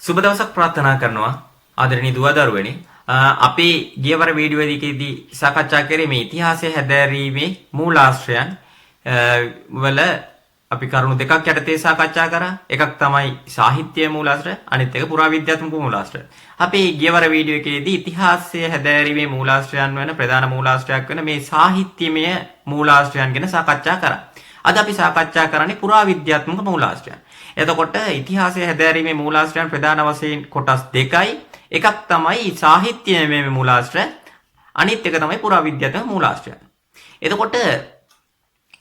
සුබ දවසක් ප්‍රාර්ථනා කරනවා ආදරණීය දුව දරුවනි. අපි ගියවර වීඩියෝ එකේදී සාකච්ඡා කරේ මේ ඉතිහාසය හැදෑරීමේ මූලාශ්‍රයන් වල අපි කරුණු දෙකක් යටතේ සාකච්ඡා කරා. එකක් තමයි සාහිත්‍ය මූලාශ්‍රය, අනිත් එක පුරාවිද්‍යාත්මක මූලාශ්‍රය. අපි ගියවර වීඩියෝ එකේදී ඉතිහාසය හැදෑරීමේ මූලාශ්‍රයන් වෙන ප්‍රධාන මූලාශ්‍රයක් වෙන මේ සාහිත්‍යමය මූලාශ්‍රයන් ගැන සාකච්ඡා කරා. අද අපි සාකච්ඡා කරන්නේ පුරාවිද්‍යාත්මක මූලාශ්‍රයන්. එතකොට ඉතිහාසය හැදෑරීමේ මූලාශ්‍රයන් ප්‍රධාන වශයෙන් කොටස් දෙකයි. එකක් තමයි සාහිත්‍යමය මූලාශ්‍රය, අනිත් එක තමයි පුරාවිද්‍යාත්මක මූලාශ්‍රය. එතකොට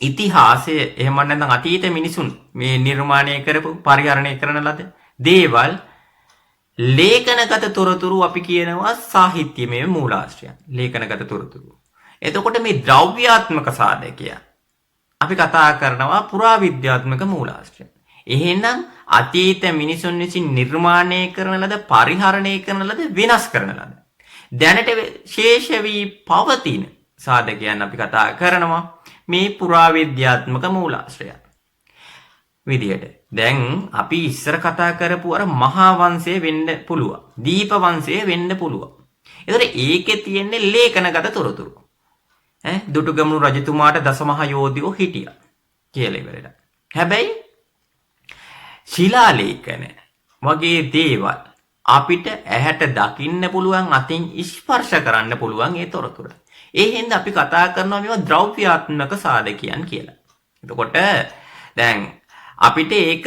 ඉතිහාසය එහෙම නැත්නම් අතීත මිනිසුන් මේ නිර්මාණය කරපු පරිහරණය කරන ලද දේවල් ලේඛනගත තොරතුරු අපි කියනවා සාහිත්‍යමය මූලාශ්‍රයන්. ලේඛනගත තොරතුරු. එතකොට මේ ද්‍රව්‍යාත්මක සාධකය අපි කතා කරනවා පුරාවිද්‍යාත්මක මූලාශ්‍රය. එහෙනම් අතීත මිනිසුන් විසින් නිර්මාණය කරන ලද පරිහරණය කරන ලද වෙනස් කරන ලද දැනට ශේෂ වී පවතින සාධකයන් අපි කතා කරනවා මේ පුරාවිද්‍යාත්මක මූලාශ්‍රය විදියට. දැන් අපි ඉස්සර කතා කරපු අර මහා වංශය වෙන්න පුළුවන්, දීප වංශය වෙන්න පුළුවන්. ඒතර ඒකේ තියෙන්නේ ලේඛනගත තොරතුරු. දුටුගැමුණු රජතුමාට දසමහා යෝධයෝ හිටියා කියලා ඉවරලා. හැබැයි ශිලා ලේඛන වගේ දේවල් අපිට ඇහැට දකින්න පුළුවන්, අතින් ස්පර්ශ කරන්න පුළුවන් ඒ තොරතුරු. ඒ හින්දා අපි කතා කරනවා මේවා ද්‍රව්‍යාත්මක සාධකයන් කියලා. එතකොට දැන් අපිට ඒක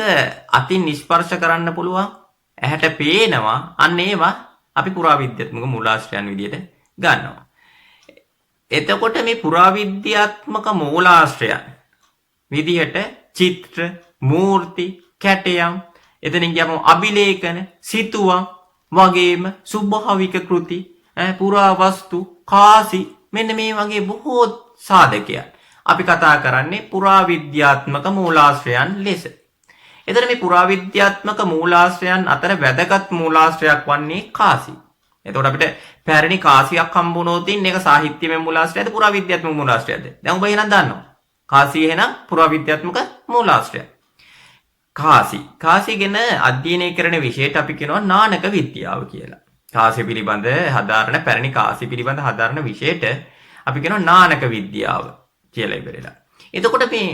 අතින් ස්පර්ශ කරන්න පුළුවන්, ඇහැට පේනවා. අන්න ඒවා අපි පුරාවිද්‍යාත්මක මූලාශ්‍රයන් විදියට ගන්නවා. එතකොට මේ පුරාවිද්‍යාත්මක මූලාශ්‍රයන් විදියට චිත්‍ර, මූර්ති, කැටයම්, එතනින් ගියාම අභිලේඛන, සිතුවම් වගේම ස්වභාවික කෘති, පුරාවස්තු, කාසි, මෙන්න මේ වගේ බොහෝ සාධකයන් අපි කතා කරන්නේ පුරාවිද්‍යාත්මක මූලාශ්‍රයන් ලෙස. එතන මේ පුරාවිද්‍යාත්මක මූලාශ්‍රයන් අතර වැදගත් මූලාශ්‍රයක් වන්නේ කාසි. එතකොට අපිට පැරණි කාසියක් හම්බ වුණොත් ඒක සාහිත්‍යමය මූලාශ්‍රයද පුරාවිද්‍යාත්මක මූලාශ්‍රයද? දැන් ඔබ එහෙනම් දන්නවා. කාසි එහෙනම් පුරාවිද්‍යාත්මක මූලාශ්‍රය. කාසි ගැන අධ්‍යයනය කරන විෂයට අපි කියනවා නානක විද්‍යාව කියලා. කාසි පිළිබඳ හදාරන පැරණි කාසි පිළිබඳ හදාරන විෂයට අපි කියනවා නානක විද්‍යාව කියලා ඉවරලා. එතකොට මේ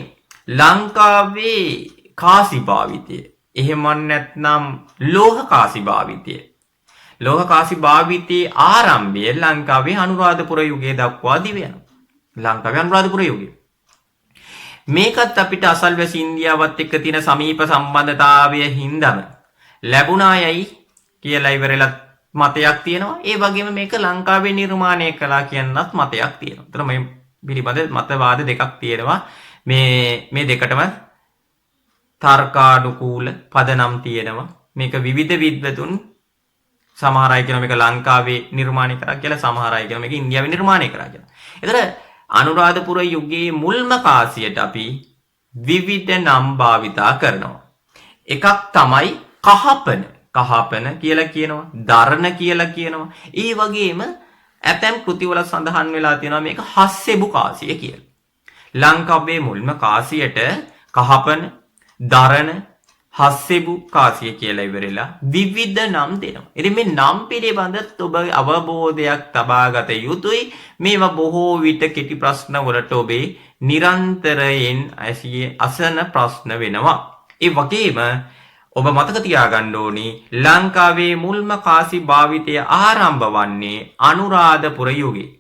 ලංකාවේ කාසි භාවිතය, එහෙම නැත්නම් ලෝහ කාසි භාවිතය. ලෝහ කාසි භාවිතයේ ආරම්භය ලංකාවේ අනුරාධපුර යුගයේ දක්වා දිව යනවා. ලංකාවේ අනුරාධපුර යුගය. මේකත් අපිට අසල්වැසි ඉන්දියාවත් එක්ක තියෙන සමීප සම්බන්ධතාවය හින්දාම ලැබුණායයි කියලා ඉවරලා මතයක් තියෙනවා. ඒ වගේම මේක ලංකාවේ නිර්මාණය කළා කියනත් මතයක් තියෙනවා. ඒතර මේ පිළිබඳ මතවාද දෙකක් තියෙනවා. මේ දෙකටම තර්කානුකූල පදනම් තියෙනවා. මේක විවිධ විද්වතුන් සමහර අය කියනවා මේක ලංකාවේ නිර්මාණය කරා කියලා, සමහර අය කියනවා මේක ඉන්දියාවේ නිර්මාණය කරා කියලා. ඒතර අනුරාධපුර යුගයේ මුල්ම කාසියට අපි විවිධ නම් භාවිතා කරනවා. එකක් තමයි කහපන. කහපන කියලා කියනවා, දරණ කියලා කියනවා. ඒ වගේම ඇතැම් කෘතිවල සඳහන් වෙලා තියෙනවා මේක හස්සෙබු කාසිය කියලා. ලංකාවේ මුල්ම කාසියට කහපන, දරණ, හස්සෙබු කාසිය කියලා ඉවරලා විවිධ නම් දෙනවා. ඉතින් මේ නම් පිළිබඳ ඔබ අවබෝධයක් තබා ගත යුතුයි. මේවා බොහෝ විට කෙටි ප්‍රශ්න වලට ඔබේ නිරන්තරයෙන් අසන ප්‍රශ්න වෙනවා. ඒ වගේම ඔබ මතක තියාගන්න ඕනි ලංකාවේ මුල්ම කාසි භාවිතය ආරම්භ වන්නේ අනුරාධපුර යුගයේ.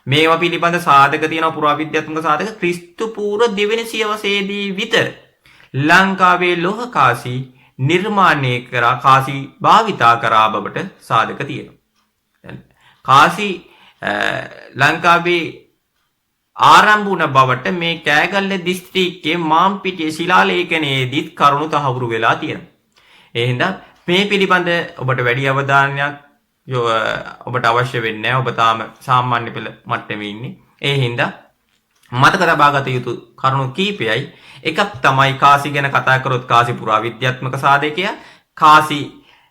මේවා පිළිබඳ සාධක තියෙනවා, පුරාවිද්‍යාත්මක සාධක ක්‍රිස්තු පූර්ව දෙවෙනි සියවසේදී විතර ලංකාවේ ලෝහ කාසි නිර්මාණය කරා, කාසි භාවිතා කරා බවට සාධක තියෙනවා. කාසි ලංකාවේ ආරම්භ වුණ බවට මේ කෑගල්ල දිස්ත්‍රික්කයේ මාම්පිටිය ශිලාලේඛනයේදීත් කරුණු තහවුරු වෙලා තියෙනවා. ඒ හින්දා මේ පිළිබඳ ඔබට වැඩි අවධානයක් ඔබට අවශ්‍ය වෙන්නේ නැහැ. ඔබ තාම සාමාන්‍ය පෙළ මට්ටමේ ඉන්නේ. ඒ හින්දා මතක තබා ගත යුතු කරුණු කීපයයි. එකක් තමයි කාසි ගැන කතා කරොත් කාසි පුරාවිද්‍යාත්මක සාධකය. කාසි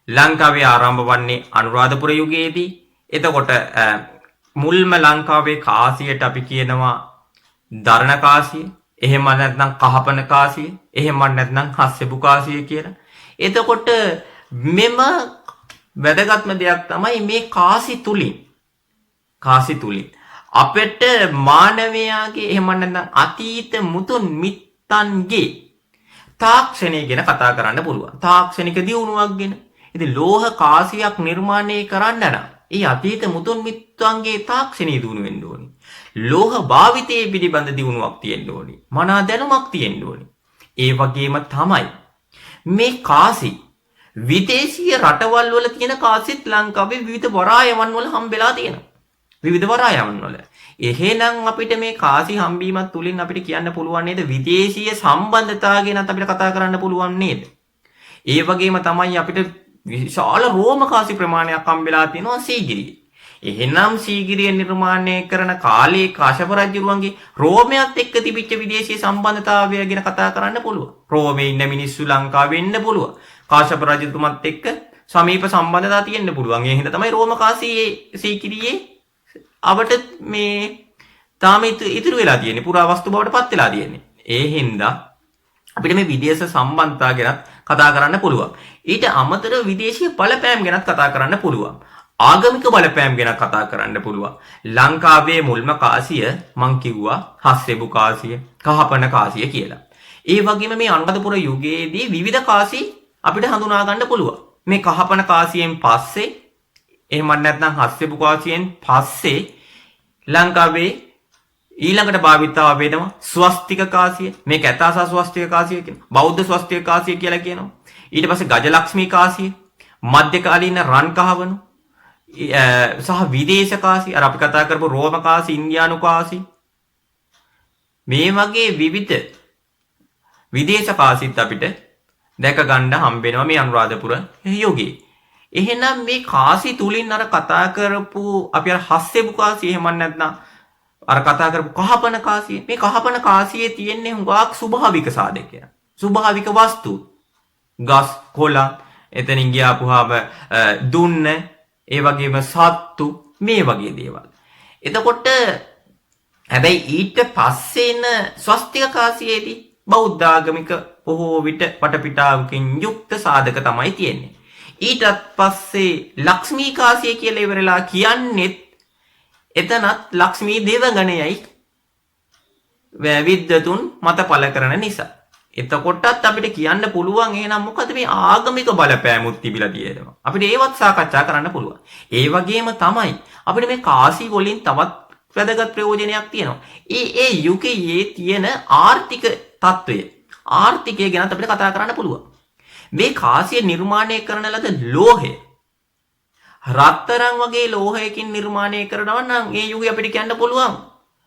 ලංකාවේ ආරම්භ වන්නේ අනුරාධපුර යුගයේදී. එතකොට මුල්ම ලංකාවේ කාසියට අපි කියනවා දරණ කාසිය, එහෙම නැත්නම් කහපන කාසිය, එහෙම නැත්නම් හස්සෙබු කාසිය කියලා. එතකොට මෙම වැදගත්ම දෙයක් තමයි මේ කාසි තුලින් අපිට මානවයාගේ එහෙම නැත්නම් අතීත මුතුන් මිත්තන්ගේ තාක්ෂණය ගැන කතා කරන්න පුළුවන්. තාක්ෂණික දියුණුවක් ගැන. ඉතින් ලෝහ කාසියක් නිර්මාණය කරන්න නම් ඒ අතීත මුතුන් මිත්තන්ගේ තාක්ෂණය දියුණු වෙන්න ඕනේ. ලෝහ භාවිතයේ පිළිබඳ දියුණුවක් තියෙන්න ඕනේ. මනා දැනුමක් තියෙන්න ඕනේ. ඒ වගේම තමයි මේ කාසි විදේශීය රටවල් වල තියෙන කාසිත් ලංකාවේ විවිධ වරායවන් වල හම්බෙලා තියෙනවා. විවිධ වරායවන් වල. එහෙනම් අපිට මේ කාසි හම්බීමත් තුලින් අපිට කියන්න පුළුවන් නේද විදේශීය සම්බන්ධතාව ගැනත් අපිට කතා කරන්න පුළුවන් නේද? ඒ වගේම තමයි අපිට විශාල රෝම කාසි ප්‍රමාණයක් හම්බෙලා තියෙනවා සීගිරියේ. එහෙනම් සීගිරිය නිර්මාණය කරන කාලේ කාශ්‍යප රජුරුවන්ගේ රෝමයට එක්ක තිබිච්ච විදේශීය සම්බන්ධතාවය ගැන කතා කරන්න පුළුවන්. රෝමේ ඉන්න මිනිස්සු ලංකාවේ ඉන්න පුළුවන්. කාශ්‍යප රජතුමත් එක්ක සමීප සම්බන්ධතාව තියෙන්න පුළුවන්. ඒ හින්දා තමයි රෝම කාසියේ සීගිරියේ අපට මේ තාම ඉතුරු වෙලා තියෙන්නේ. පුරාවස්තු බවට පත් වෙලා තියෙන්නේ. ඒ හින්දා අපිට මේ විදේශ සම්බන්ධතාව ගැන කතා කරන්න පුළුවන්. ඊට අමතරව විදේශීය බලපෑම් ගැනත් කතා කරන්න පුළුවන්. ආගමික බලපෑම් ගැන කතා කරන්න පුළුවන්. ලංකාවේ මුල්ම කාසිය මං කිව්වා හස්සෙබු කාසිය, කහපන කාසිය කියලා. ඒ වගේම මේ අනුරාධපුර යුගයේදී විවිධ කාසි අපිට හඳුනා ගන්න පුළුවන්. මේ කහපන කාසියෙන් පස්සේ එහෙම නැත්නම් හස්සෙබු කාසියෙන් පස්සේ ලංකාවේ ඊළඟට භාවිතාව වෙනවා ස්වස්තික කාසිය. මේක ඇතාසා ස්වස්තික කාසිය කියනවා. බෞද්ධ ස්වස්තික කාසිය කියලා කියනවා. ඊට පස්සේ ගජලක්ෂ්මී කාසිය, මධ්‍යකාලීන රන් කහවණු සහ විදේශ කාසි, අර අපි කතා කරපු රෝම කාසි, ඉන්දියානු කාසි, මේ වගේ විවිධ විදේශ කාසිත් අපිට දැක ගන්න හම්බෙනවා මේ අනුරාධපුර යුගයේ. එහෙනම් මේ කාසි තුලින් අර කතා කරපු අපි අර හස්සෙබු කාසි එහෙම නැත්නම් අර කතා කරපු කහපන කාසිය, මේ කහපන කාසියේ තියෙන්නේ හුඟක් ස්වභාවික සාධකයක්. ස්වභාවික වස්තු. ගස්, කොළ, එතනින් ගියාපුවාම දුන්න, ඒ වගේම සත්තු, මේ වගේ දේවල්. එතකොට හැබැයි ඊට පස්සේ එන ස්වස්තික කාසියේදී බෞද්ධ ආගමික බොහෝ විට වටපිටාවකින් යුක්ත සාධක තමයි තියෙන්නේ. ඊටත් පස්සේ ලක්ෂ්මී කාසිය කියලා ඉවරලා කියන්නේත් එතනත් ලක්ෂ්මී දේවගණයයි විද්වතුන් මත පළ කරන නිසා. එතකොටත් අපිට කියන්න පුළුවන් එහෙනම් මොකද මේ ආගමික බලපෑමුත් තිබිලා තියෙනවා. අපිට ඒවත් සාකච්ඡා කරන්න පුළුවන්. ඒ වගේම තමයි අපිට මේ කාසි වලින් තවත් වැදගත් ප්‍රයෝජනයක් තියෙනවා. ඒ යුගයේ තියෙන ආර්ථික තත්ත්වය, ආර්ථිකය ගැන අපිට කතා කරන්න පුළුවන්. මේ කාසිය නිර්මාණය කරන ලද ලෝහය රත්තරන් වගේ ලෝහයකින් නිර්මාණය කරනවා නම් ඒ යුගය අපිට කියන්න පුළුවන්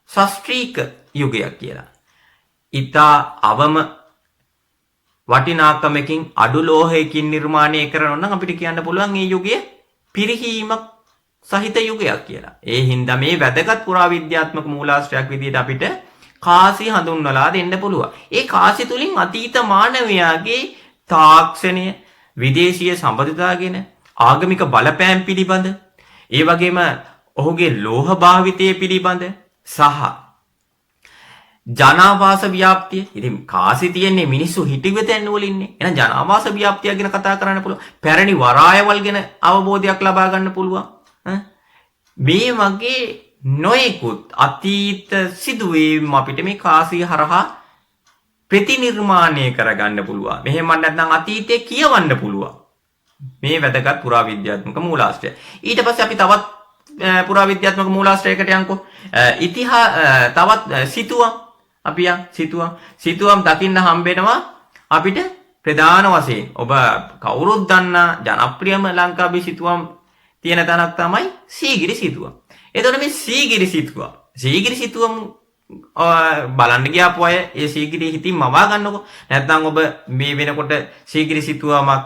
ශාස්ත්‍රීය යුගයක් කියලා. ඊතා අවම වටිනාකමකින් අඩු ලෝහයකින් නිර්මාණය කරනවා නම් අපිට කියන්න පුළුවන් මේ යුගය පිරිහීමක් සහිත යුගයක් කියලා. ඒ හින්දා මේ වැදගත් පුරාවිද්‍යාත්මක මූලාශ්‍රයක් විදිහට අපිට කාසි හඳුන්වලා දෙන්න පුළුවන්. ඒ කාසි තුලින් අතීත මානවයාගේ තාක්ෂණය, විදේශීය සම්බන්ධතාව ගැන, ආගමික බලපෑම් පිළිබඳ, ඒ වගේම ඔහුගේ ලෝහ භාවිතය පිළිබඳ සහ ජනාවාස ව්‍යාප්තිය. ඉතින් කාසි තියෙන්නේ මිනිස්සු හිටුව තැන් වල ඉන්නේ. එහෙනම් ජනාවාස ව්‍යාප්තිය ගැන කතා කරන්න පුළුවන්. පැරණි වරායවල් ගැන අවබෝධයක් ලබා ගන්න පුළුවන්. මේ වගේ නොයෙකුත් අතීත සිදුවීම් අපිට මේ කාසිය හරහා ප්‍රතිනිර්මාණය කරගන්න පුළුවන්. මෙහෙම නැත්නම් අතීතයේ කියවන්න පුළුවන්. මේ වැදගත් පුරාවිද්‍යාත්මක මූලාශ්‍රය. ඊට පස්සේ අපි තවත් පුරාවිද්‍යාත්මක මූලාශ්‍රයකට යන්කෝ. තවත් සිතුවම් අපි සිතුවම් දකින්න හම්බෙනවා අපිට ප්‍රධාන වශයෙන්. ඔබ කවුරුත් දන්නා ජනප්‍රියම ලංකාවේ සිතුවම් තියෙන තැනක් තමයි සීගිරි සිතුවම්. එතකොට මේ සීගිරි සිතුවම් බලන්න ගියාපු අය ඒ සීගිරි හිතින් මවා ගන්නකො. නැත්නම් ඔබ මේ වෙනකොට සීගිරි සිතුවමක්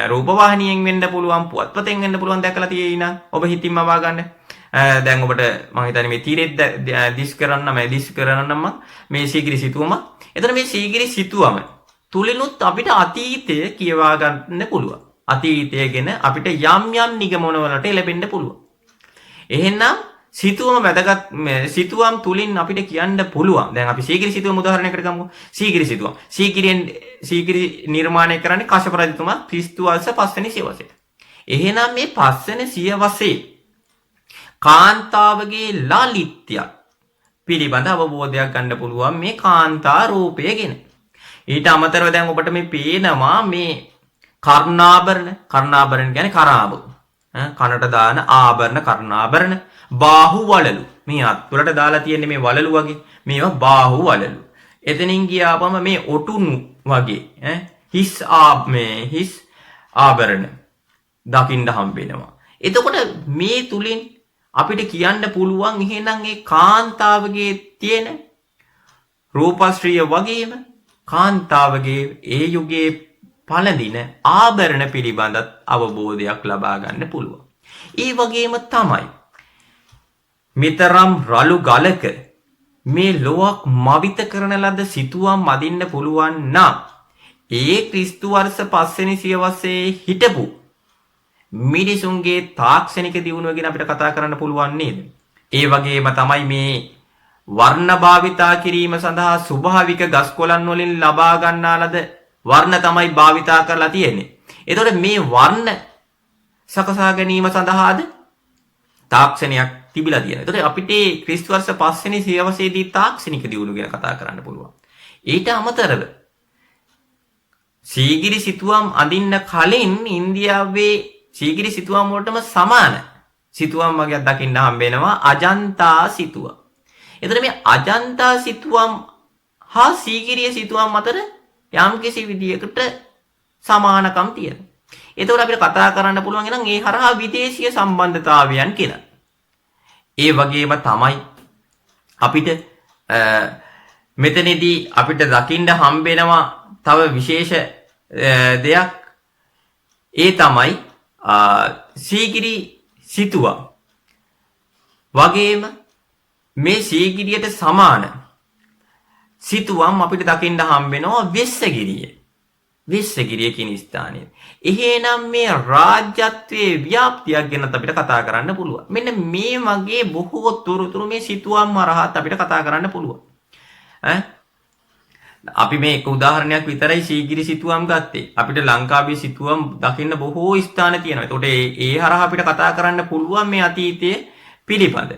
රූපවාහිනියෙන් වෙන්න පුළුවන්, පුවත්පතෙන් වෙන්න පුළුවන් දැකලා තියෙයි නම් ඔබ හිතින් මවා ගන්න. දැන් ඔබට මම හිතන්නේ මේ තීරෙත් දිස් කරන්න මේ සීගිරි සිතුවම. එතන මේ සීගිරි සිතුවම තුලිනුත් අපිට අතීතය කියවා ගන්න පුළුවන්. අතීතය ගැන අපිට යම් නිගමන වලට ලැබෙන්න පුළුවන්. එහෙනම් සිතුවම වැදගත් සිතුවම් තුලින් අපිට කියන්න පුළුවන්. දැන් අපි සීගිරි සිතුවම උදාහරණයකට ගමු. සීගිරි සිතුවම්. සීගිරි නිර්මාණය කරන්නේ කශ්‍යප රජතුමා ක්‍රිස්තු වර්ෂ 5 වෙනි සියවසේ. එහෙනම් මේ 5 වෙනි සියවසේ කාන්තාවගේ ලාලිත්‍ය පිළිබඳ අවබෝධයක් ගන්න පුළුවන් මේ කාන්තා රූපය ගැන. ඊට අමතරව දැන් ඔබට මේ පේනවා මේ කර්ණාභරණ කියන්නේ කරාබු. කනට දාන ආභරණ කර්ණාභරණ බාහු වලලු. මේ අත්වලට දාලා තියෙන්නේ මේ වලලු වගේ. මේවා බාහු වලලු. එතනින් ගියාපම මේ ඔටුනු වගේ හිස් ආභරණ දකින්න හම්බ වෙනවා. එතකොට මේ තුලින් අපිට කියන්න පුළුවන් එහෙනම් ඒ කාන්තාවගේ තියෙන රූපශ්‍රිය වගේම කාන්තාවගේ ඒ යුගයේ පළඳින ආභරණ පිළිබඳත් අවබෝධයක් ලබා ගන්න පුළුවන්. ඒ වගේම තමයි මෙතරම් රළු ගලක මේ ලොවක් මවිත කරන ලද සිතුවම් අදින්න පුළුවන් නම් ඒ ක්‍රිස්තු වර්ෂ 5 වෙනි සියවසේ හිටපු මිනිසුන්ගේ තාක්ෂණික දියුණුව ගැන අපිට කතා කරන්න පුළුවන් නේද? ඒ වගේම තමයි මේ වර්ණ භාවිතා කිරීම සඳහා ස්වභාවික ගස් කොළන් වලින් ලබා ගන්නා ලද වර්ණ තමයි භාවිතා කරලා තියෙන්නේ. එතකොට මේ වර්ණ සකසා ගැනීම සඳහාද තාක්ෂණයක් තිබිලා තියෙනවා. එතකොට අපිට ක්‍රිස්තු වර්ෂ 5 වෙනි සියවසේදී තාක්ෂණික දියුණුව ගැන කතා කරන්න පුළුවන්. ඊට අමතරව සීගිරි සිතුවම් අඳින්න කලින් ඉන්දියාවේ සීගිරි සිතුවම් වලටම සමාන සිතුවම් වර්ගයක් දකින්න හම්බ වෙනවා අජන්තා සිතුවම්. එතකොට මේ අජන්තා සිතුවම් හා සීගිරිය සිතුවම් අතර යම්කිසි විදියකට සමානකම් තියෙනවා. එතකොට අපිට කතා කරන්න පුළුවන් නම් ඒ හරහා විදේශීය සම්බන්ධතාවයන් කියලා. ඒ වගේම තමයි අපිට මෙතනදී අපිට දකින්න හම්බ වෙනවා තව විශේෂ දෙයක්. ඒ තමයි සීගිරි සිතුවම් වගේම මේ සීගිරියට සමාන සිතුවම් අපිට දකින්න හම්බ වෙනවා වෙස්සගිරිය කියන ස්ථානයේ. එහෙනම් මේ රාජ්‍යත්වයේ ව්‍යාප්තියක් ගැන අපිට කතා කරන්න පුළුවන්. මෙන්න මේ වගේ බොහෝ තොරතුරු මේ සිතුවම් හරහා අපිට කතා කරන්න පුළුවන්. අපි මේ එක උදාහරණයක් විතරයි සීගිරි සිතුවම් ගත්තේ. අපිට ලංකාවේ සිතුවම් දකින්න බොහෝ ස්ථාන තියෙනවා. ඒකට ඒ හරහා අපිට කතා කරන්න පුළුවන් මේ අතීතයේ පිළිබඳ.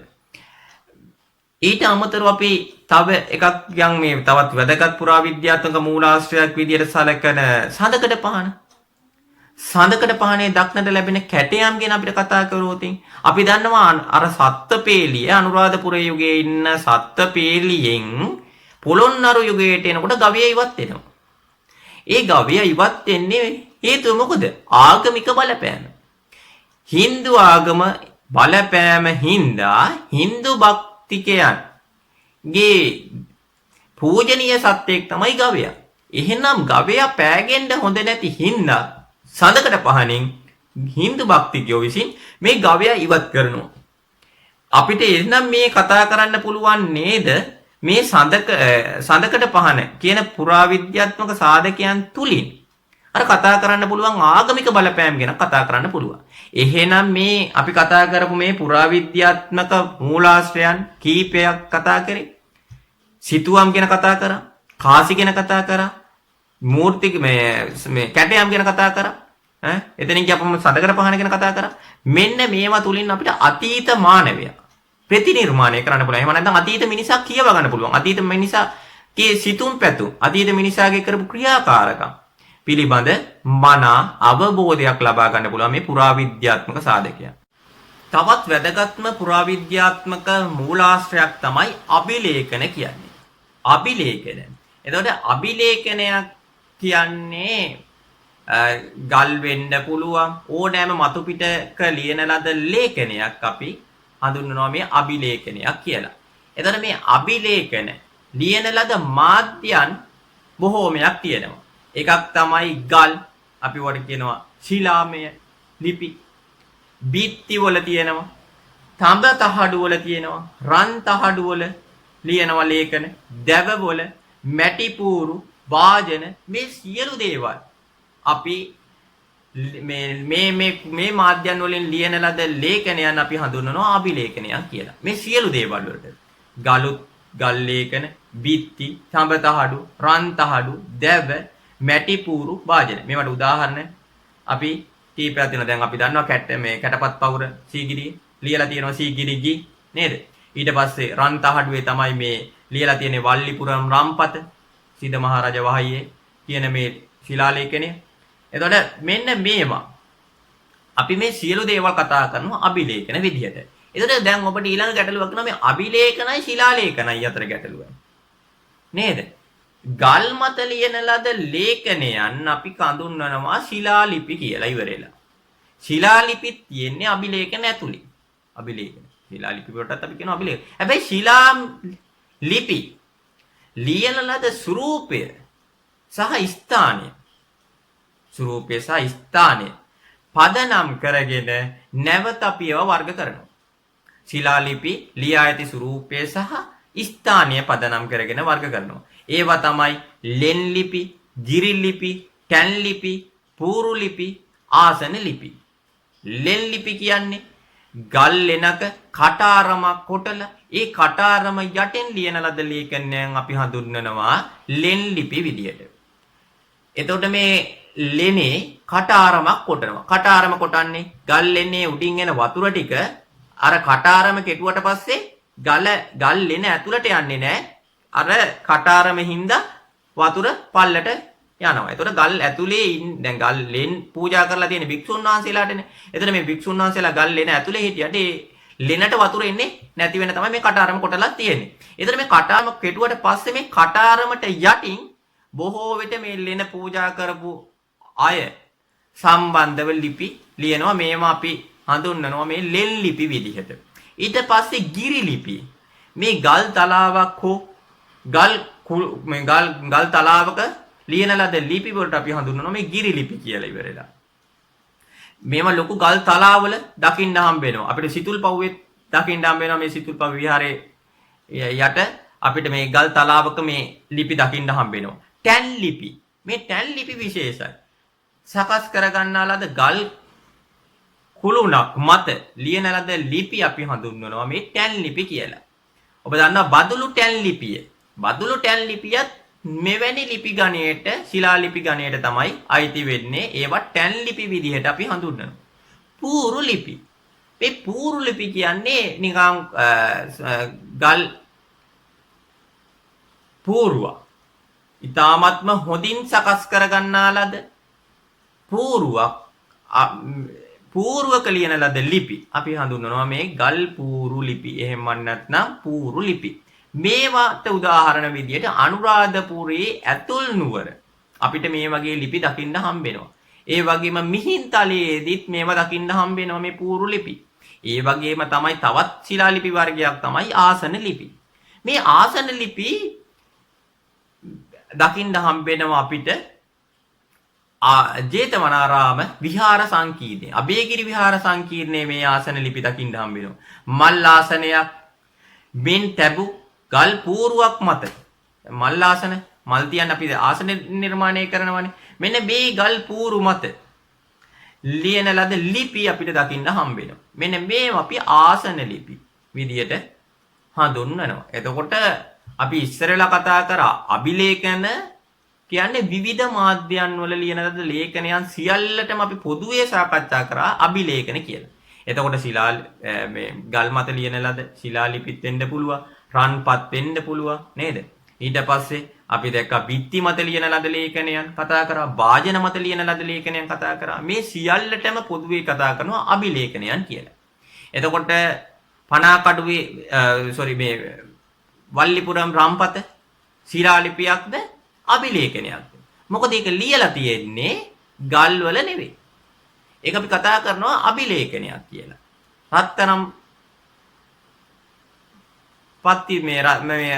ඊට අමතරව අපි තව එකක් මේ තවත් වැදගත් පුරාවිද්‍යාත්මක මූලාශ්‍රයක් විදියට සැලකන සඳකඩ පහන. සඳකඩ පහනේ දක්නට ලැබෙන කැටයම් ගැන අපිට කතා කරොත් අපි දන්නවා අර සත්ත්වපේලිය අනුරාධපුර යුගයේ ඉන්න සත්ත්වපේලියෙන් පොළොන්නරු යුගයට එනකොට ගවය ඉවත් වෙනවා. ඒ ගවය ඉවත් වෙන්නේ හේතුව මොකද? ආගමික බලපෑම. Hindu ආගම බලපෑම හින්දා Hindu භක්තිකයන්ගේ පූජනීය සත්‍යයක් තමයි ගවයා. එහෙනම් ගවයා පෑගෙන්න හොඳ නැති හින්දා සඳකඩ පහනින් Hindu භක්තිකයෝ විසින් මේ ගවයා ඉවත් කරනවා. අපිට එහෙනම් මේ කතා කරන්න පුළුවන් නේද? මේ සඳකඩ පහන කියන පුරාවිද්‍යාත්මක සාධකයන් තුලින් අර කතා කරන්න පුළුවන් ආගමික බලපෑම් ගැන කතා කරන්න පුළුවන්. එහෙනම් මේ අපි කතා කරපු මේ පුරාවිද්‍යාත්මක මූලාශ්‍රයන් කීපයක් කතා කරේ. සිතුවම් ගැන කතා කරා, කාසි ගැන කතා කරා, මූර්ති මේ කැටයම් ගැන කතා කරා. එතනින් කියපම සඳකඩ පහන ගැන කතා කරා. මෙන්න මේවා තුලින් අපිට අතීත මානවයා ප්‍රතිනිර්මාණය කරන්න පුළුවන්. එහෙම නැත්නම් අතීත මිනිසා කියව ගන්න පුළුවන්. අතීත මිනිසාගේ සිතුම් පැතුම්, අතීත මිනිසාගේ කරපු ක්‍රියාකාරකම් පිළිබඳ මනා අවබෝධයක් ලබා ගන්න පුළුවන් මේ පුරාවිද්‍යාත්මක සාධකයන්. තවත් වැදගත්ම පුරාවිද්‍යාත්මක මූලාශ්‍රයක් තමයි අභිලේඛන කියන්නේ. අභිලේඛන. එතකොට අභිලේඛනයක් කියන්නේ ගල් වෙන්න පුළුවන් ඕනෑම මතු පිටක ලියන ලද ලේඛනයක් අපි හඳුන්වනවා මේ අභිලේඛනයක් කියලා. එතකොට මේ අභිලේඛන ලියන ලද මාධ්‍යයන් බොහෝමයක් තියෙනවා. එකක් තමයි ගල්, අපි වට කියනවා ශිලාමය ලිපි. බිත්ති වල තියෙනවා, තඹ තහඩු වල තියෙනවා, රන් තහඩු වල ලියනවා ලේඛන, දැව වල, මැටි පූරු, වාජන මේ සියලු දේවල් අපි මේ මාධ්‍යයන් වලින් ලියන ලද ලේඛනයන් අපි හඳුන්වනවා අභිලේඛනයක් කියලා. මේ සියලු දේවල් වලට ගලුත්, ගල් ලේඛන, බිත්ති, සම්බතහඩු, රන්තහඩු, දැව, මැටි පූරු, වාජන. මේවට උදාහරණ අපි කීපයක් දෙනවා. දැන් අපි දන්නවා කැටපත් පවුර සීගිරියේ ලියලා තියෙනවා සීගිරිගි නේද? ඊට පස්සේ රන්තහඩුවේ තමයි මේ ලියලා තියෙන්නේ වල්ලිපුරම් රම්පත සිද මහරජ වහයේ කියන මේ ශිලාලේඛනය. එතකොට මෙන්න මේවා අපි මේ සියලු දේවල් කතා කරනවා අභිලේඛන විදිහට. එතකොට දැන් ඔබට ඊළඟ ගැටලුවක් වෙනවා මේ අභිලේඛනයි ශිලාලේඛනයි අතර ගැටලුවයි. නේද? ගල් මත ලියන ලද ලේඛනයන් අපි හඳුන්වනවා ශිලාලිපි කියලා ඉවරෙලා. ශිලාලිපි තියෙන්නේ අභිලේඛන ඇතුලේ. අභිලේඛන. ශිලාලිපි වලටත් අපි කියනවා අභිලේඛන. හැබැයි ශිලාලිපි ලියන ලද ස්වරූපය සහ ස්ථානය ස්වරූපය සහ ස්ථානය පදනම් කරගෙන නැවත අපි ඒවා වර්ග කරනවා. ශිලාලිපි ලියා ඇති ස්වරූපය සහ ස්ථානය පදනම් කරගෙන වර්ග කරනවා. ඒවා තමයි ලෙන් ලිපි, ගිරි ලිපි, ටැන් ලිපි, පූරු ලිපි, ආසන ලිපි. ලෙන් ලිපි කියන්නේ ගල් ලෙනක කටාරමක් කොටලා ඒ කටාරම යටින් ලියන ලද ලේඛනයන් අපි හඳුන්වනවා ලෙන් ලිපි විදියට. එතකොට මේ ලෙනේ කටාරමක් කොටනවා. කටාරම කොටන්නේ ගල් ලෙනේ උඩින් එන වතුර ටික අර කටාරම කෙටුවට පස්සේ ගල් ලෙන ඇතුළට යන්නේ නැහැ. අර කටාරම හින්දා වතුර පල්ලට යනවා. එතකොට ගල් ඇතුලේ දැන් ගල් ලෙන් පූජා කරලා තියෙන භික්ෂුන් වහන්සේලාටනේ. එතන මේ භික්ෂුන් වහන්සේලා ගල් ලෙන ඇතුලේ හිටියට ඒ ලෙනට වතුර එන්නේ නැති වෙන තමයි මේ කටාරම කොටලා තියෙන්නේ. එතන මේ කටාරම කෙටුවට පස්සේ මේ කටාරමට යටින් බොහෝ විට මේ ලෙන පූජා කරපු අය සම්බන්ධව ලිපි ලියනවා. මේවා අපි හඳුන්වනවා මේ ලෙන් ලිපි විදිහට. ඊට පස්සේ ගිරි ලිපි. මේ ගල් තලාවක් හෝ ගල් තලාවක ලියන ලද ලිපි වලට අපි හඳුන්වනවා මේ ගිරි ලිපි කියලා ඉවරලා. මේවා ලොකු ගල් තලාවල දකින්න හම්බ වෙනවා. අපිට සිතුල්පව්වේ දකින්න හම්බ වෙනවා මේ සිතුල්පව් විහාරයේ යට අපිට මේ ගල් තලාවක මේ ලිපි දකින්න හම්බ වෙනවා. ටැන් ලිපි. මේ ටැන් ලිපි විශේෂයි. සකස් කරගන්නා ලද ගල් කුළුණක් මත ලියන ලද ලිපි අපි හඳුන්වනවා මේ ටැන් ලිපි කියලා. ඔබ දන්නවා බදුළු ටැන් ලිපිය. බදුළු ටැන් ලිපියත් මෙවැනි ලිපි ගණයට ශිලා ලිපි ගණයට තමයි අයිති වෙන්නේ. ඒවා ටැන් ලිපි විදිහට අපි හඳුන්වනවා. පූරු ලිපි. මේ පූරු ලිපි කියන්නේ නිකන් ගල් පූරුවක්. ඊ타ත්ම හොඳින් සකස් කරගන්නා ලද පූර්වක ලියන ලද ලිපි අපි හඳුන්වනවා මේ ගල් පූරු ලිපි. එහෙම නැත්නම් පූරු ලිපි. මේවට උදාහරණ විදියට අනුරාධපුරයේ ඇතුල් නුවර අපිට මේ වගේ ලිපි දකින්න හම්බ වෙනවා. ඒ වගේම මිහින්තලයේදීත් මේවා දකින්න හම්බ වෙනවා මේ පූරු ලිපි. ඒ වගේම තමයි තවත් ශිලා ලිපි වර්ගයක් තමයි ආසන ලිපි. මේ ආසන ලිපි දකින්න හම්බ වෙනවා අපිට ජේතවනාරාම විහාර සංකීර්ණය. අබේගිරි විහාර සංකීර්ණයේ මේ ආසන ලිපි දකින්න හම්බ වෙනවා. මල් ආසනයක් මෙන් තැබු ගල් පූරුවක් මත මල් ආසන මල් තියන් අපි ආසන නිර්මාණය කරනවානේ. මෙන්න මේ ගල් පූරු මත ලියන ලද ලිපි අපිට දකින්න හම්බ වෙනවා. මෙන්න මේ අපි ආසන ලිපි විදියට හඳුන්වනවා. එතකොට අපි ඉස්සරලා කතා කරා අභිලේඛන කියන්නේ විවිධ මාධ්‍යයන් වල ලියන ලද ලේඛනයන් සියල්ලටම අපි පොදුවේ සාකච්ඡා කරා අභිලේඛන කියලා. එතකොට මේ ගල් මත ලියන ලද ශිලා ලිපිත් වෙන්න පුළුවන්, රන්පත් වෙන්න පුළුවන් නේද? ඊට පස්සේ අපි දැක්කා බිත්ති මත ලියන ලද ලේඛනයන් කතා කරා, වාජන මත ලියන ලද ලේඛනයන් කතා කරා. මේ සියල්ලටම පොදුවේ කතා කරනවා අභිලේඛනයන් කියලා. එතකොට පනාකඩුවේ මේ වල්ලිපුරම් රම්පත ශිලා ලිපියක්ද අභිලේඛනයක්ද? මොකද ඒක ලියලා තියෙන්නේ ගල් වල නෙවෙයි. ඒක අපි කතා කරනවා අභිලේඛනයක් කියලා. රත්තරම් පත්ති මේ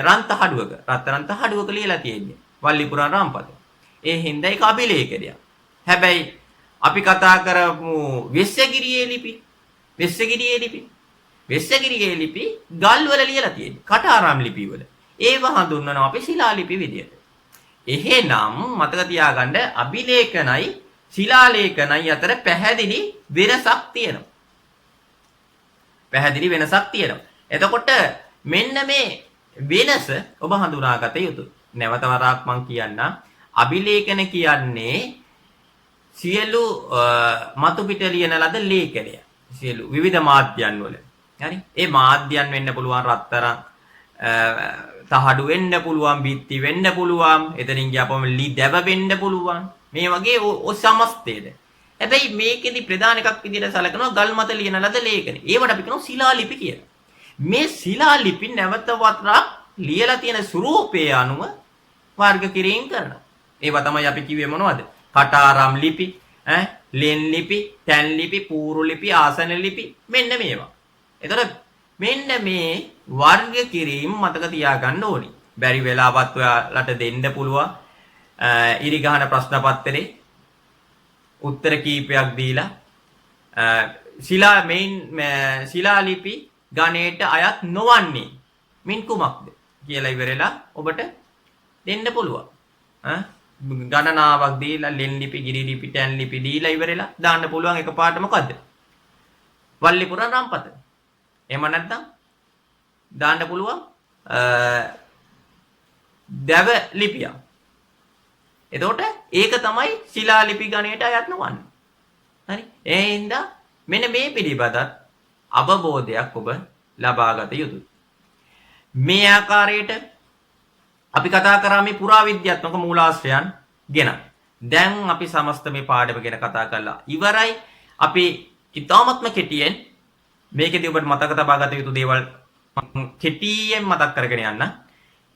රන්තහඩුවක රත්තරන් තහඩුවක ලියලා තියෙන්නේ වල්ලිපුරම් රම්පත. ඒ හින්දා ඒක අභිලේඛනයක්. හැබැයි අපි කතා කරමු වෙස්සගිරියේ ලිපි. වෙස්සගිරියේ ලිපි ගල් වල ලියලා තියෙන්නේ. කටාරම් ලිපි වල. ඒව හඳුන්වනවා අපි ශිලා ලිපි විදියට. එහෙනම් මතක තියාගන්න අභිලේඛනයි ශිලාලේඛනයි අතර පැහැදිලි වෙනසක් තියෙනවා. පැහැදිලි වෙනසක් තියෙනවා. එතකොට මෙන්න මේ වෙනස ඔබ හඳුනාගත යුතුයි. නැවත වරක් මම කියන්නම්. අභිලේඛන කියන්නේ සියලු මතු පිට ලියන ලද ලේඛනය. සියලු විවිධ මාධ්‍යයන් වල. හරි? ඒ මාධ්‍යයන් වෙන්න පුළුවන් රත්තරන් තහඩු වෙන්න පුළුවන්, බිත්ති වෙන්න පුළුවන්, එතනින් ගියාපම ලී දැව වෙන්න පුළුවන්. මේ වගේ ඔය සමස්තයද. හැබැයි මේකෙදි ප්‍රධාන එකක් විදිහට සැලකනවා ගල් මත ලියන ලද ලේඛන. ඒවට අපි කියනවා ශිලාලිපි කියලා. මේ ශිලාලිපි නැවත වරක් ලියලා තියෙන ස්වරූපයේ අනුව වර්ග කිරීම කරනවා. ඒවා තමයි අපි කිව්වේ මොනවද? කටාරම් ලිපි, ලෙන් ලිපි, තැන් ලිපි, පූරු ලිපි, ආසන ලිපි මෙන්න මේවා. එතකොට මෙන්න මේ වර්ග කිරීම මතක තියාගන්න ඕනි. බැරි වෙලාවත් ඔයාලට දෙන්න පුළුවන් ඉරි ගහන ප්‍රශ්න පත්‍රේ උත්තර කීපයක් දීලා ශිලාලිපි ගණයට අයත් නොවන්නේ මින් කුමක්ද කියලා ඉවරලා ඔබට දෙන්න පුළුවන්. ගණනාවක් දීලා ලෙන් ලිපි, ගිරි ලිපි, තැන් ලිපි දීලා ඉවරලා දාන්න පුළුවන් එකපාරට මොකද්ද? වල්ලිපුරන් රම්පත. එහෙම නැත්නම් දාන්න පුළුවන් දැව ලිපියක්. එතකොට ඒක තමයි ශිලාලිපි ගණයට අයත් නොවන්නේ. හරි? ඒ හින්දා මෙන්න මේ පිළිබඳත් අවබෝධයක් ඔබ ලබාගත යුතුයි. මේ ආකාරයට අපි කතා කරා මේ පුරාවිද්‍යාත්මක මූලාශ්‍රයන් ගැන. දැන් අපි සමස්ත මේ පාඩම ගැන කතා කළා. ඉවරයි. අපි ඉතාමත්ම කෙටියෙන් මේකෙදී ඔබට මතක තබා ගත යුතු දේවල් කෙටියෙන් මතක් කරගෙන යන්න.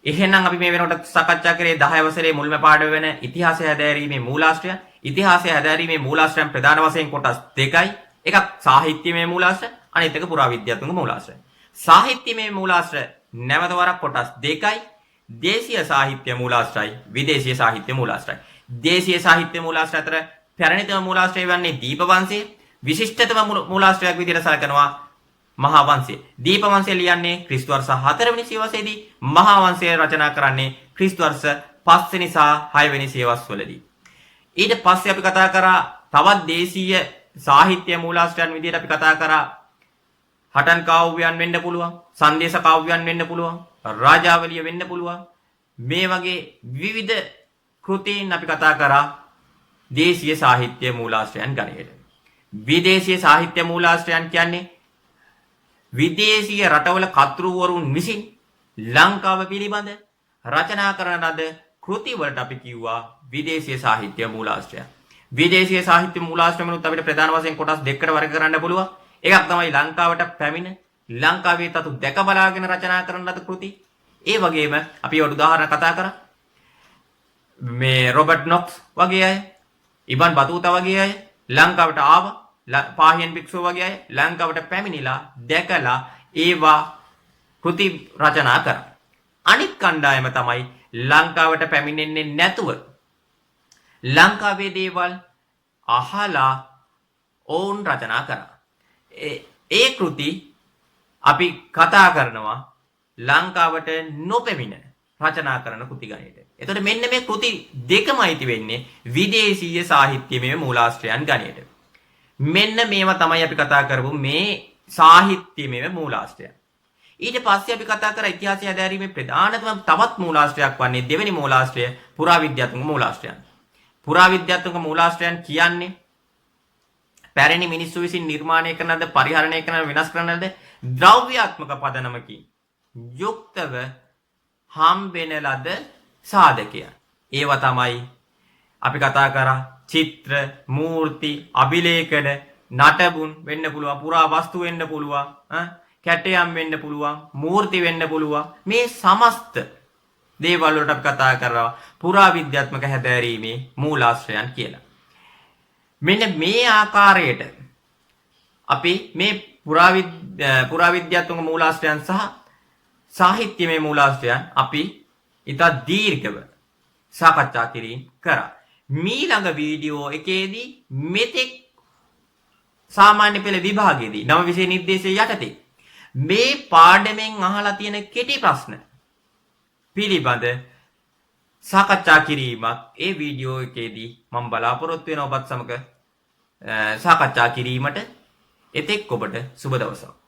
එහෙනම් අපි මේ වෙනකොට සාකච්ඡා කරේ 10 වසරේ මුල්ම පාඩම වෙන ඉතිහාසය හැදෑරීමේ මූලාශ්‍රය. ඉතිහාසය හැදෑරීමේ මූලාශ්‍රයන් ප්‍රධාන වශයෙන් කොටස් දෙකයි. එකක් සාහිත්‍යමය මූලාශ්‍රය, අනිත් එක පුරාවිද්‍යාත්මක මූලාශ්‍රය. සාහිත්‍යමය මූලාශ්‍රය නැවත වරක් කොටස් දෙකයි. දේශීය සාහිත්‍ය මූලාශ්‍රයයි, විදේශීය සාහිත්‍ය මූලාශ්‍රයයි. දේශීය සාහිත්‍ය මූලාශ්‍රය අතර පැරණිතම මූලාශ්‍රය වන්නේ දීපවංශය. විශිෂ්ටතම මූලාශ්‍රයක් විදිහට සැලකනවා මහා වංශය. දීපවංශය ලියන්නේ ක්‍රිස්තු වර්ෂ 4 වෙනි සියවසේදී. මහා වංශය රචනා කරන්නේ ක්‍රිස්තු වර්ෂ 5 වෙනි සහ 6 වෙනි සියවස්වලදී. ඊට පස්සේ අපි කතා කරා තවත් දේශීය සාහිත්‍ය මූලාශ්‍රයන් විදිහට අපි කතා කරා හටන් කාව්‍යයන් වෙන්න පුළුවන්, සංදේශ කාව්‍යයන් වෙන්න පුළුවන්, රාජාවලිය වෙන්න පුළුවන්. මේ වගේ විවිධ කෘතීන් අපි කතා කරා දේශීය සාහිත්‍ය මූලාශ්‍රයන් ගණයට. විදේශීය සාහිත්‍ය මූලාශ්‍රයන් කියන්නේ විදේශීය රටවල කර්තෘවරුන් විසින් ලංකාව පිළිබඳ රචනා කරන ලද කෘති වලට අපි කිව්වා විදේශීය සාහිත්‍ය මූලාශ්‍රය. විදේශීය සාහිත්‍ය මූලාශ්‍රයන්ුත් අපිට ප්‍රධාන වශයෙන් කොටස් දෙකකට වර්ග කරන්න පුළුවන්. එකක් තමයි ලංකාවට පැමිණ ලංකාවේ තතු දැක බලාගෙන රචනා කරන ලද කෘති. ඒ වගේම අපි උදාහරණ කතා කරා මේ රොබර්ට් නොක්ස් වගේ අය, ඉබන් බතූතා වගේ අය ලංකාවට ආවා. පාහියන් භික්ෂුව වගේ අය ලංකාවට පැමිණිලා දැකලා ඒවා කෘති රචනා කරා. අනිත් කණ්ඩායම තමයි ලංකාවට පැමිණෙන්නේ නැතුව ලංකාවේ දේවල් අහලා ඕන් රචනා කරා. ඒ කෘති අපි කතා කරනවා ලංකාවට නොපැමිණ රචනා කරන කෘති ගණයට. එතකොට මෙන්න මේ කෘති දෙකම අයිති වෙන්නේ විදේශීය සාහිත්‍යමය මූලාශ්‍රයන් ගණයට. මෙන්න මේවා තමයි අපි කතා කරපු මේ සාහිත්‍යමය මූලාශ්‍රය. ඊට පස්සේ අපි කතා කරා ඉතිහාසය හැදෑරීමේ ප්‍රධානතම තවත් මූලාශ්‍රයක් වන්නේ දෙවෙනි මූලාශ්‍රය පුරාවිද්‍යාත්මක මූලාශ්‍රයන්. පුරාවිද්‍යාත්මක මූලාශ්‍රයන් කියන්නේ පැරණි මිනිස්සු විසින් නිර්මාණය කරන ලද, පරිහරණය කරන, වෙනස් කරන ලද ද්‍රව්‍යාත්මක පදනමකින් යුක්තව හම්බෙන ලද සාධකයන්. ඒවා තමයි අපි කතා කරා චිත්‍ර, මූර්ති, අභිලේඛන, නටබුන් වෙන්න පුළුවන්, පුරා වස්තු වෙන්න පුළුවන්, කැටයම් වෙන්න පුළුවන්, මූර්ති වෙන්න පුළුවන්. මේ සමස්ත දේවල් වලට අපි කතා කරා පුරාවිද්‍යාත්මක හැදෑරීමේ මූලාශ්‍රයන් කියලා. මෙන්න මේ ආකාරයට අපි මේ පුරාවිද්‍යාත්මක මූලාශ්‍රයන් සහ සාහිත්‍යමය මූලාශ්‍රයන් අපි ඉතා දීර්ඝව සාකච්ඡා කිරීම කරා. මීළඟ වීඩියෝ එකේදී මෙතෙක් සාමාන්‍ය පෙළ විභාගයේදී නව විෂය නිර්දේශය යටතේ මේ පාඩමෙන් අහලා තියෙන කෙටි ප්‍රශ්න පිළිබඳ සාකච්ඡා කිරීමක් ඒ වීඩියෝ එකේදී මම බලාපොරොත්තු වෙනවා ඔබත් සමග සාකච්ඡා කිරීමට. එතෙක් ඔබට සුබ දවසක්.